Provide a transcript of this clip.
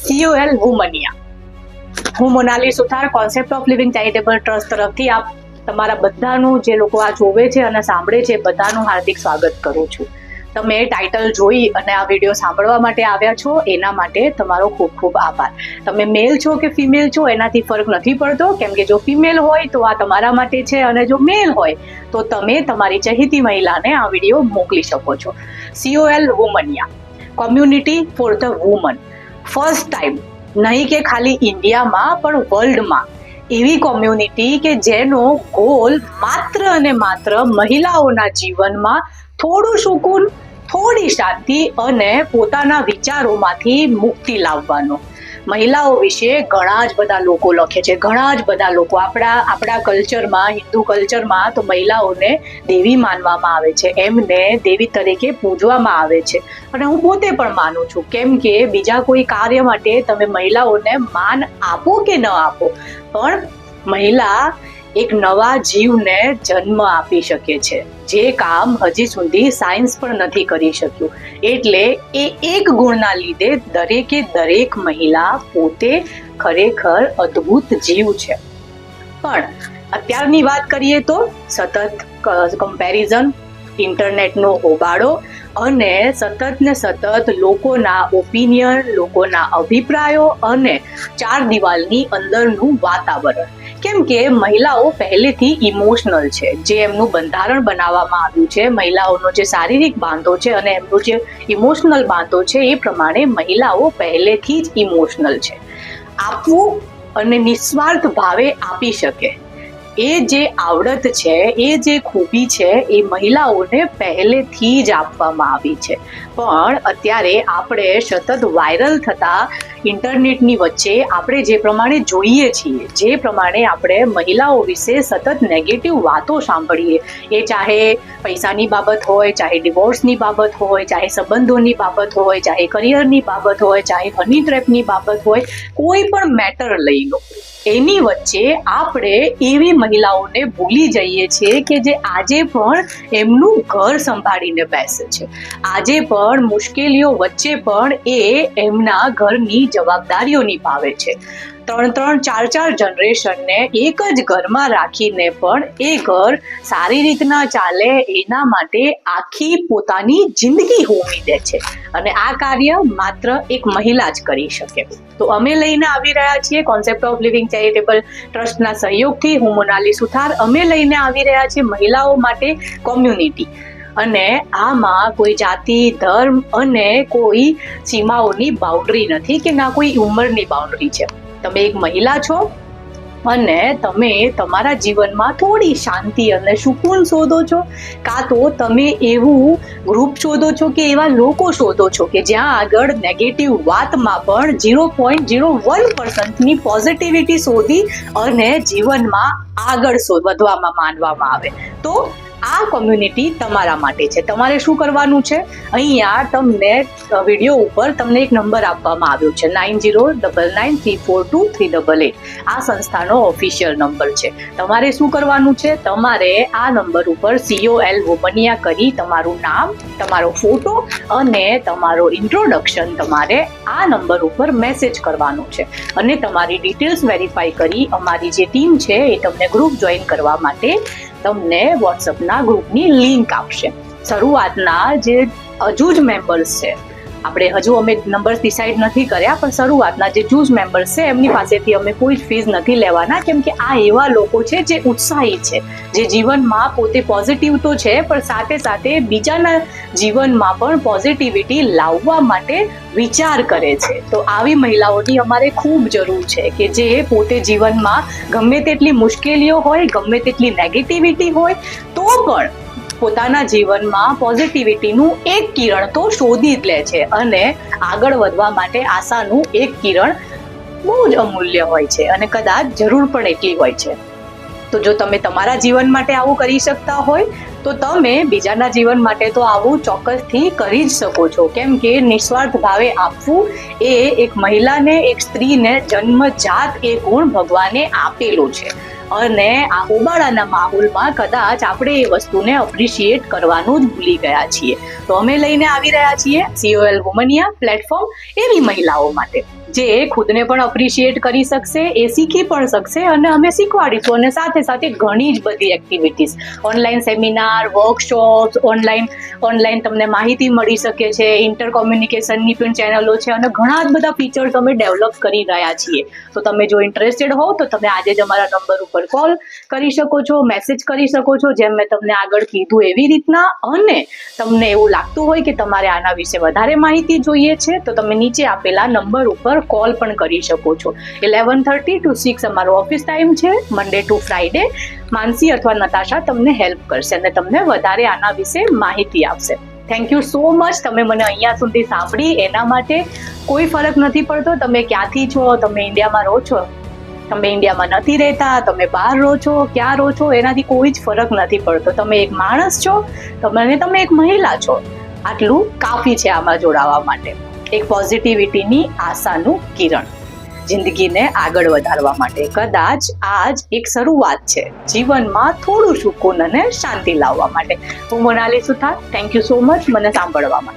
COL Womania. હું Monali Suthar, concept of living charitable trust તરફથી આપ તમારા બધાનું, જે લોકો આ જોવે છે અને સાંભળે છે, બધાનું હાર્દિક સ્વાગત કરું છું. તમે ટાઇટલ જોઈ અને આ વિડીયો સાંભળવા માટે આવ્યા છો, એના માટે તમારો ખૂબ ખૂબ આભાર. તમે મેલ છો કે ફિમેલ છો એનાથી ફરક નથી પડતો, કેમ કે જો ફિમેલ હોય તો આ તમારા માટે છે અને જો મેલ હોય તો તમે તમારી ચહેતી મહિલાને આ વિડીયો મોકલી શકો છો. COL Womania, community for the woman. First time નહીં કે ખાલી ઇન્ડિયામાં પણ વર્લ્ડમાં એવી કોમ્યુનિટી કે જેનો ગોલ માત્ર અને માત્ર મહિલાઓના જીવનમાં થોડું સુકૂન, થોડી શાંતિ અને પોતાના વિચારોમાંથી મુક્તિ લાવવાનો. મહિલાઓ વિશે ઘણા જ બધા લોકો લખે છે, ઘણા જ બધા લોકો. આપણા કલ્ચરમાં, હિન્દુ કલ્ચરમાં તો મહિલાઓને દેવી માનવામાં આવે છે, એમને દેવી તરીકે પૂજવામાં આવે છે અને હું પોતે પણ માનું છું, કેમ કે બીજા કોઈ કાર્ય માટે તમે મહિલાઓને માન આપો કે ન આપો, પણ મહિલા એક નવા જીવને જન્મ આપી શકે છે, જે કામ હજી સુધી સાયન્સ પણ નથી કરી શક્યું. એટલે એ એક ગુણના લીધે દરેકે દરેક મહિલા પોતે ખરેખર અદ્ભુત જીવ છે. પણ અત્યારની વાત કરીએ તો સતત કમ્પેરિઝન, ઇન્ટરનેટનો હોબાળો અને સતત ને સતત લોકોના ઓપિનિયન, લોકોના અભિપ્રાયો અને ચાર દિવાલની અંદરનું વાતાવરણ. કેમ કે મહિલાઓ પહેલેથી ઇમોશનલ છે, જે એમનું બંધારણ બનાવવામાં આવ્યું છે, મહિલાઓનો જે શારીરિક બાંધો છે અને એમનો જે ઇમોશનલ બાંધો છે, એ પ્રમાણે મહિલાઓ પહેલેથી જ ઇમોશનલ છે. આપવું અને નિસ્વાર્થ ભાવે આપી શકે, એ જે આવડત છે, એ જે ખૂબી છે, એ મહિલાઓને પહેલેથી જ આપવામાં આવી છે. પણ અત્યારે આપણે સતત વાયરલ થતા ઇન્ટરનેટની વચ્ચે આપણે જે પ્રમાણે જોઈએ છીએ, જે પ્રમાણે આપણે મહિલાઓ વિશે સતત નેગેટિવ વાતો સાંભળીએ, એ ચાહે પૈસાની બાબત હોય, ચાહે ડિવોર્સની બાબત હોય, ચાહે સંબંધોની બાબત હોય, ચાહે કરિયરની બાબત હોય, ચાહે હની ટ્રેપની બાબત હોય, કોઈ પણ મેટર લઈ લો, એની વચ્ચે આપણે એવી મહિલાઓને ભૂલી જઈએ છીએ કે જે આજે પણ એમનું ઘર સંભાળીને બેસે છે, આજે પણ મુશ્કેલીઓ વચ્ચે પણ એ એમના ઘરની જવાબદારીઓ નિભાવે છે. 3-3, 4-4 જનરેશનને એક જ ઘરમાં રાખીને પણ એ ઘર સારી રીતના ચાલે એના માટે આખી પોતાની જિંદગી હોમી દે છે અને આ કાર્ય માત્ર એક મહિલા જ કરી શકે. તો અમે લઈને આવી રહ્યા છીએ કોન્સેપ્ટ ઓફ લિવિંગ ચેરિટેબલ ટ્રસ્ટના સહયોગથી, હું મોનાલી સુથાર, અમે લઈને આવી રહ્યા છીએ મહિલાઓ માટે કોમ્યુનિટી. અને આમાં કોઈ જાતિ, ધર્મ અને કોઈ સીમાઓની બાઉન્ડ્રી નથી કે ના કોઈ ઉંમરની બાઉન્ડ્રી છે. તમે એક મહિલા છો અને તમે તમારા જીવનમાં થોડી શાંતિ અને સુકૂન શોધો છો, કાં તો તમે એવું ગ્રુપ શોધો છો કે એવા લોકો શોધો છો કે જ્યાં આગળ નેગેટિવ વાતમાં પણ 0.01%ની પોઝિટિવિટી શોધી અને જીવનમાં આગળ વધવામાં માનવામાં આવે. તો આ કોમ્યુનિટી તમારા માટે છે. તમારે શું કરવાનું છે? અહીંયા તમને વિડીયો ઉપર તમને એક નંબર આપવામાં આવ્યો છે, 9099342388. આ સંસ્થાનો ઓફિશિયલ નંબર છે. તમારે શું કરવાનું છે? તમારે આ નંબર ઉપર COL વુમનિયા કરી તમારું નામ, તમારો ફોટો અને તમારો ઇન્ટ્રોડક્શન તમારે આ નંબર ઉપર મેસેજ કરવાનું છે અને તમારી ડિટેલ્સ વેરીફાઈ કરી અમારી જે ટીમ છે એ તમને ગ્રુપ જોઈન કરવા માટે તમને વોટ્સઅપના ગ્રુપની લિંક આપશે. શરૂઆતના જે હજુ જ મેમ્બર્સ છે, અમે નંબર્સ ડિસાઇડ નથી કર્યા, પણ શરૂઆતના જે જૂજ મેમ્બર્સ છે એમની પાસેથી અમે કોઈ જ ફીસ નથી લેવાના, કેમ કે આ એવા લોકો છે જે ઉત્સાહી છે, જે જીવનમાં પોતે પોઝિટિવ તો છે પણ સાથે સાથે બીજાના જીવનમાં પણ પોઝિટિવિટી લાવવા માટે વિચાર કરે છે. તો આવી મહિલાઓની અમારે ખૂબ જરૂર છે કે જે પોતે જીવનમાં ગમે તેટલી મુશ્કેલીઓ હોય, ગમે તેટલી નેગેટિવિટી હોય, તો પણ પોતાના જીવનમાં પોઝિટિવિટીનું એક કિરણ તો શોધી જ લે છે અને આગળ વધવા માટે આશાનું એક કિરણ બહુ જ અમૂલ્ય હોય છે અને કદાચ જરૂર પણ એટલી હોય છે. તો જો તમે તમારા જીવન માટે આવું કરી શકતા હોય તો તમે બીજાના જીવન માટે તો આવું ચોક્કસથી કરી જ શકો છો, કેમ કે નિસ્વાર્થ ભાવે આપવું એ એક મહિલાને, એક સ્ત્રીને જન્મજાત એ ગુણ ભગવાને આપેલો છે અને આ હોબાળાના માહોલમાં કદાચ આપણે એ વસ્તુને અપ્રિશિએટ કરવાનું જ ભૂલી ગયા છીએ. તો અમે લઈને આવી રહ્યા છીએ COL વુમનિયા પ્લેટફોર્મ એવી મહિલાઓ માટે જે ખુદને પણ અપ્રિશિએટ કરી શકશે, એ શીખી પણ શકશે અને અમે શીખવાડીશું. અને સાથે સાથે ઘણી જ બધી activities, online seminar, workshops, online તમને માહિતી મળી શકે છે, ઇન્ટર કોમ્યુનિકેશનની પણ ચેનલો છે અને ઘણા જ બધા ફીચર્સ અમે ડેવલપ કરી રહ્યા છીએ. તો તમે જો ઇન્ટરેસ્ટેડ હોવ તો તમે આજે જ અમારા નંબર ઉપર કોલ કરી શકો છો, મેસેજ કરી શકો છો, જેમ મેં તમને આગળ કીધું એવી રીતના. અને તમને એવું લાગતું હોય કે તમારે આના વિશે વધારે માહિતી જોઈએ છે તો તમે નીચે આપેલા નંબર ઉપર કોલ પણ કરી શકો છો. 11:30 to 6 અમારો ઓફિસ ટાઈમ છે, મંડે ટુ ફ્રાઈડે. માનસી અથવા નતાશા તમને હેલ્પ કરશે અને તમને વધારે આના વિશે માહિતી આપશે. Thank you so much. તમે મને અહીંયા સુધી સાંભળી એના માટે. કોઈ ફરક નથી પડતો તમે ક્યાંથી છો, તમે ઇન્ડિયામાં રહો છો, તમે ઇન્ડિયામાં નથી રહેતા, તમે બહાર રહો છો, ક્યાં રહો છો, એનાથી કોઈ જ ફરક નથી પડતો. તમે એક માણસ છો, તમે એક મહિલા છો, આટલું કાફી છે આમાં જોડાવા માટે. એક પોઝિટિવિટીની આશાનું કિરણ જિંદગીને આગળ વધારવા માટે. કદાચ આ જ એક શરૂઆત છે જીવનમાં થોડું સુકૂન અને શાંતિ લાવવા માટે. હું મોનાલી સુથાર. થેન્ક યુ સો મચ મને સાંભળવા માટે.